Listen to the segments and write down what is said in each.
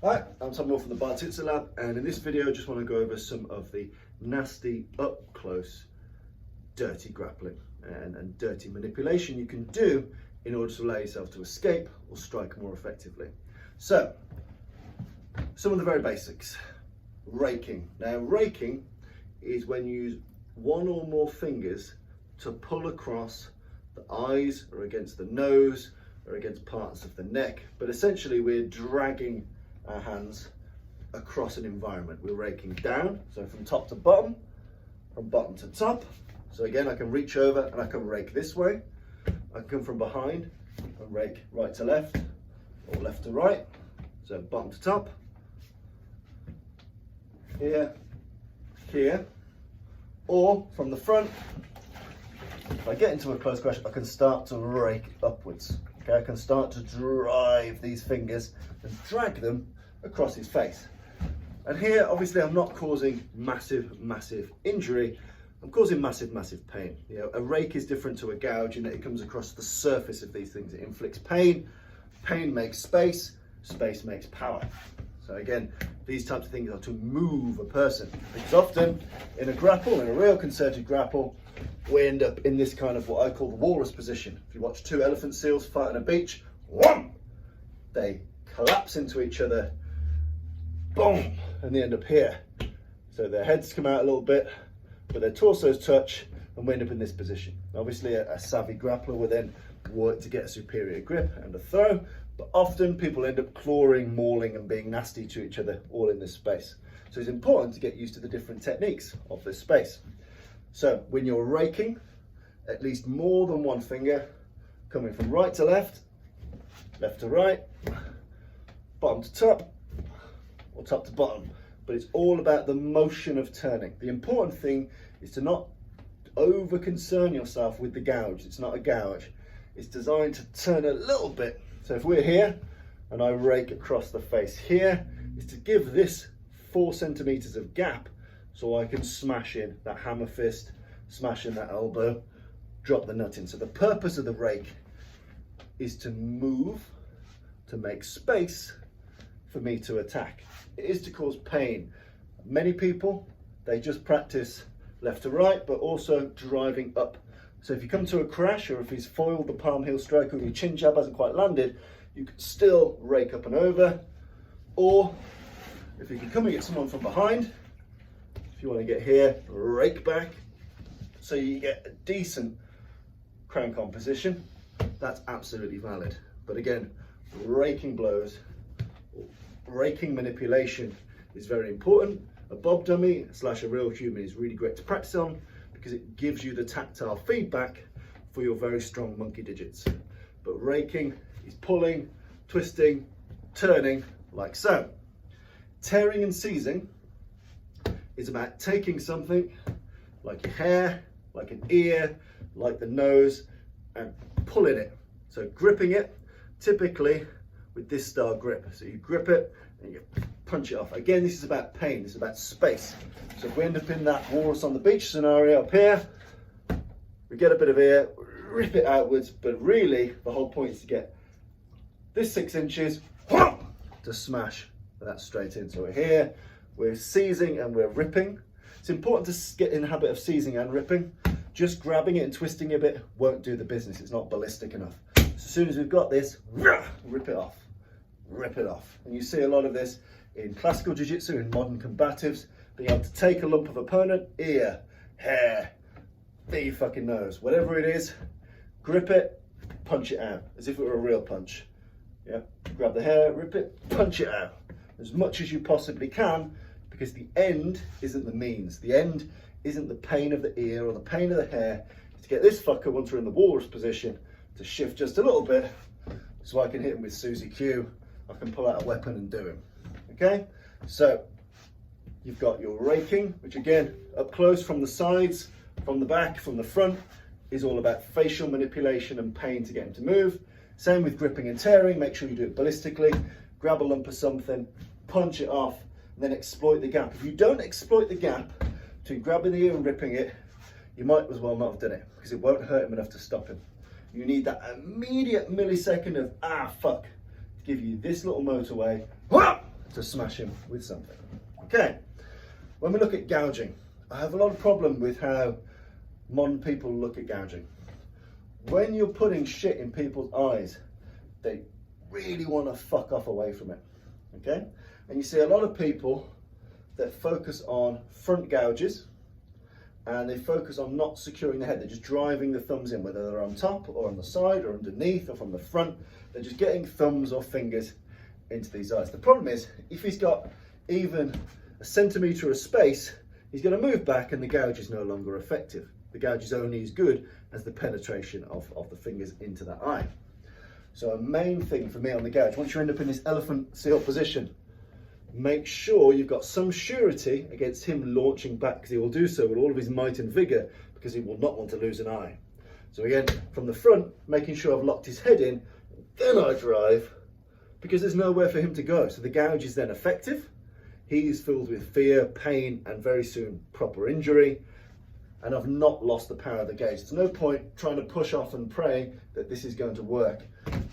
Hi, I'm Tom Moore from the Bartitzer Lab, and in this video I just want to go over some of the nasty, up-close, dirty grappling and dirty manipulation you can do in order to allow yourself to escape or strike more effectively. So, some of the very basics. Raking. Now, raking is when you use one or more fingers to pull across the eyes or against the nose or against parts of the neck, but essentially we're dragging our hands across an environment. We're raking down, so from top to bottom, from bottom to top. So again, I can reach over and I can rake this way. I can come from behind and rake right to left or left to right. So bottom to top, here, here, or from the front. If I get into a close crash, I can start to rake upwards. Okay, I can start to drive these fingers and drag them across his face. And here, obviously, I'm not causing massive injury. I'm causing massive pain. You know, a rake is different to a gouge in that it comes across the surface of these things. It inflicts pain. Pain makes space. Space makes power. So again, these types of things are to move a person. Because often in a grapple, in a real concerted grapple, we end up in this kind of what I call the walrus position. If you watch two elephant seals fight on a beach, wham, they collapse into each other, boom, and they end up here. So their heads come out a little bit, but their torsos touch, and we end up in this position. Obviously, a savvy grappler will then work to get a superior grip and a throw, but often people end up clawing, mauling, and being nasty to each other all in this space. So it's important to get used to the different techniques of this space. So when you're raking, at least more than one finger coming from right to left, left to right, bottom to top, or top to bottom. But it's all about the motion of turning. The important thing is to not over concern yourself with the gouge. It's not a gouge. It's designed to turn a little bit. So if we're here and I rake across the face here, is to give this 4 centimeters of gap so I can smash in that hammer fist, smash in that elbow, drop the nut in. So the purpose of the rake is to move, to make space for me to attack. It is to cause pain. Many people, they just practice left to right, but also driving up. So if you come to a crash, or if he's foiled the palm heel strike, or your chin jab hasn't quite landed, you can still rake up and over. Or if you can come and get someone from behind, if you want to get here, rake back, so you get a decent crank on position, that's absolutely valid. But again, raking blows, raking manipulation is very important. A bob dummy / a real human is really great to practice on because it gives you the tactile feedback for your very strong monkey digits. But raking is pulling, twisting, turning, like so. Tearing and seizing is about taking something like your hair, like an ear, like the nose, and pulling it. So gripping it, typically with this style grip. So you grip it and you punch it off. Again, this is about pain, this is about space. So if we end up in that walrus on the beach scenario up here, we get a bit of air, rip it outwards, but really the whole point is to get this 6 inches to smash that straight in. So we're here, we're seizing and we're ripping. It's important to get in the habit of seizing and ripping. Just grabbing it and twisting a bit won't do the business. It's not ballistic enough. So as soon as we've got this, rip it off, rip it off. And you see a lot of this in classical jiu-jitsu, in modern combatives, being able to take a lump of opponent, ear, hair, the fucking nose, whatever it is, grip it, punch it out, as if it were a real punch. Yeah, grab the hair, rip it, punch it out, as much as you possibly can, because the end isn't the means. The end isn't the pain of the ear or the pain of the hair. It's to get this fucker, once we're in the walrus position, to shift just a little bit, so I can hit him with Susie Q. I can pull out a weapon and do him. Okay, so you've got your raking, which again, up close from the sides, from the back, from the front, is all about facial manipulation and pain to get him to move. Same with gripping and tearing. Make sure you do it ballistically. Grab a lump of something, punch it off, and then exploit the gap. If you don't exploit the gap between grabbing the ear and ripping it, you might as well not have done it, because it won't hurt him enough to stop him. You need that immediate millisecond of, ah, fuck, to give you this little motorway, to smash him with something. Okay, when we look at gouging, I have a lot of problem with how modern people look at gouging. When you're putting shit in people's eyes, they really want to fuck off away from it, okay? And you see a lot of people that focus on front gouges, and they focus on not securing the head. They're just driving the thumbs in, whether they're on top or on the side or underneath or from the front. They're just getting thumbs or fingers into these eyes. The problem is, if he's got even a centimetre of space, he's going to move back and the gouge is no longer effective. The gouge is only as good as the penetration of the fingers into that eye. So a main thing for me on the gouge, once you end up in this elephant seal position, make sure you've got some surety against him launching back, because he will do so with all of his might and vigour, because he will not want to lose an eye. So again, from the front, making sure I've locked his head in, then I drive, because there's nowhere for him to go. So the gouge is then effective. He's filled with fear, pain, and very soon proper injury. And I've not lost the power of the gauge. There's no point trying to push off and pray that this is going to work.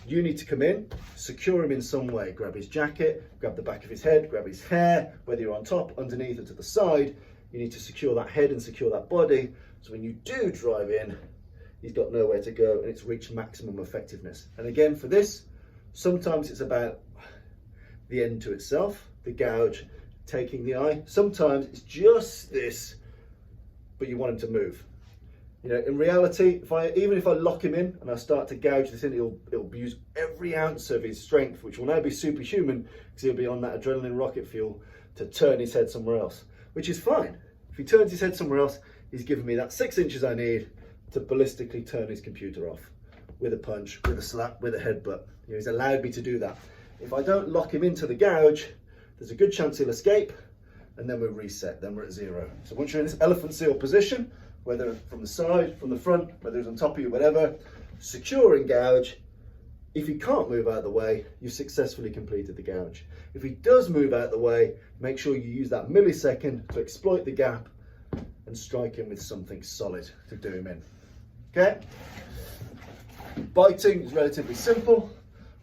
You need to come in, secure him in some way. Grab his jacket, grab the back of his head, grab his hair, whether you're on top, underneath, or to the side. You need to secure that head and secure that body. So when you do drive in, he's got nowhere to go and it's reached maximum effectiveness. And again, for this, sometimes it's about the end to itself, the gouge taking the eye. Sometimes it's just this, but you want him to move. You know, in reality, even if I lock him in and I start to gouge this in, it'll use every ounce of his strength, which will now be superhuman, because he'll be on that adrenaline rocket fuel to turn his head somewhere else, which is fine. If he turns his head somewhere else, he's given me that 6 inches I need to ballistically turn his computer off with a punch, with a slap, with a headbutt. You know, he's allowed me to do that. If I don't lock him into the gouge, there's a good chance he'll escape, and then we're reset, then we're at 0. So once you're in this elephant seal position, whether from the side, from the front, whether it's on top of you, whatever, secure and gouge. If he can't move out of the way, you've successfully completed the gouge. If he does move out of the way, make sure you use that millisecond to exploit the gap and strike him with something solid to do him in. Okay? Biting is relatively simple.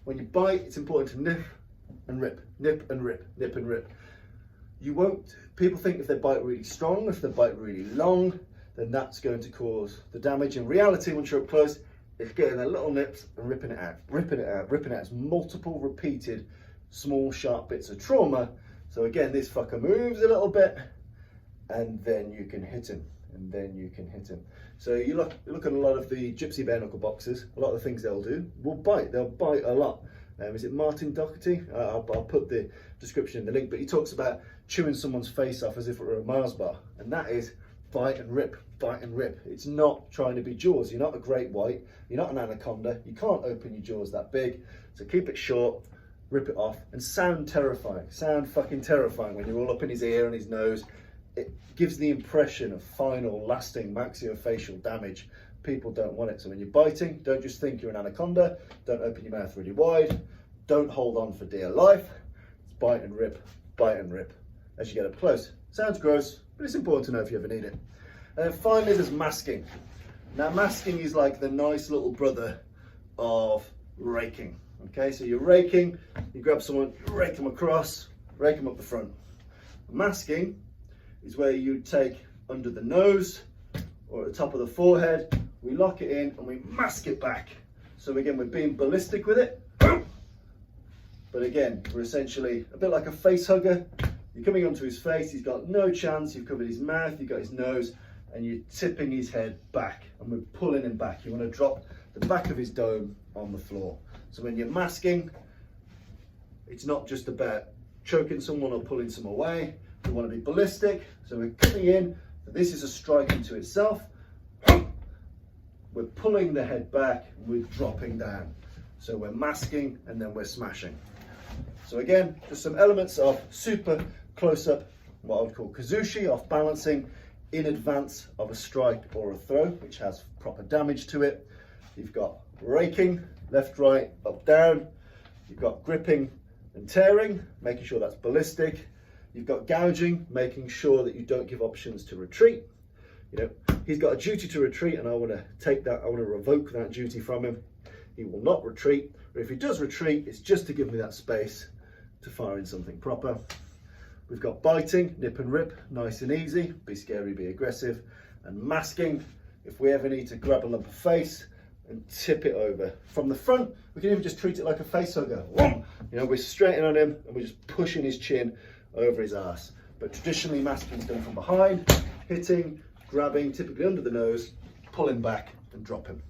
When you bite, it's important to nip and rip, nip and rip, nip and rip. You won't, people think if they bite really strong, if they bite really long, then that's going to cause the damage. In reality, once you're up close, it's getting their little nips and ripping it out, ripping it out, ripping it out. It's multiple repeated small sharp bits of trauma. So again, this fucker moves a little bit and then you can hit him, and then you can hit him. So you look at a lot of the gypsy bare knuckle boxers, a lot of the things they'll do will bite. They'll bite a lot. Is it Martin Doherty? I'll put the description in the link, but he talks about chewing someone's face off as if it were a Mars bar, and that is bite and rip, bite and rip. It's not trying to be Jaws. You're not a great white, you're not an anaconda, you can't open your jaws that big, so keep it short, rip it off, and sound terrifying, sound fucking terrifying when you're all up in his ear and his nose. It gives the impression of final, lasting maxillofacial damage. People don't want it. So when you're biting, don't just think you're an anaconda, don't open your mouth really wide, don't hold on for dear life. It's bite and rip as you get up close. Sounds gross, but it's important to know if you ever need it. And then finally there's masking. Now masking is like the nice little brother of raking. Okay, so you're raking, you grab someone, you rake them across, rake them up the front. Masking is where you take under the nose or at the top of the forehead, we lock it in and we mask it back. So again, we're being ballistic with it. But again, we're essentially a bit like a face hugger. You're coming onto his face, he's got no chance, you've covered his mouth, you've got his nose, and you're tipping his head back, and we're pulling him back. You want to drop the back of his dome on the floor. So when you're masking, it's not just about choking someone or pulling some away. We want to be ballistic, so we're coming in, this is a strike into itself. We're pulling the head back, we're dropping down. So we're masking and then we're smashing. So again, just some elements of super close-up, what I would call kazushi, off balancing in advance of a strike or a throw, which has proper damage to it. You've got raking, left, right, up, down. You've got gripping and tearing, making sure that's ballistic. You've got gouging, making sure that you don't give options to retreat. You know, he's got a duty to retreat and I want to take that, I want to revoke that duty from him. He will not retreat, or if he does retreat, it's just to give me that space to firing something proper. We've got biting, nip and rip, nice and easy, be scary, be aggressive. And masking, if we ever need to grab a lump of face and tip it over. From the front, we can even just treat it like a face hugger. You know, we're straighting on him and we're just pushing his chin over his ass. But traditionally, masking is done from behind, hitting, grabbing, typically under the nose, pulling back and drop him.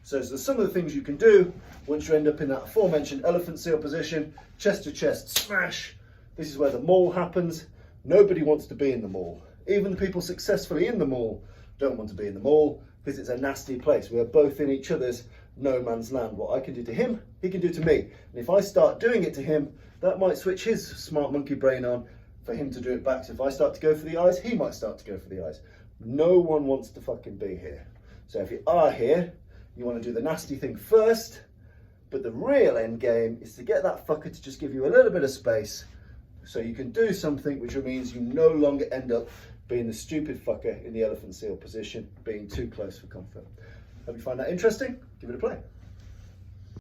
So there's some of the things you can do once you end up in that aforementioned elephant seal position, chest to chest smash. This is where the maul happens. Nobody wants to be in the maul. Even the people successfully in the maul don't want to be in the maul because it's a nasty place. We are both in each other's no man's land. What I can do to him, he can do to me. And if I start doing it to him, that might switch his smart monkey brain on for him to do it back. So if I start to go for the eyes, he might start to go for the eyes. No one wants to fucking be here. So if you are here, you want to do the nasty thing first, but the real end game is to get that fucker to just give you a little bit of space so you can do something, which means you no longer end up being the stupid fucker in the elephant seal position, being too close for comfort. Hope you find that interesting. Give it a play.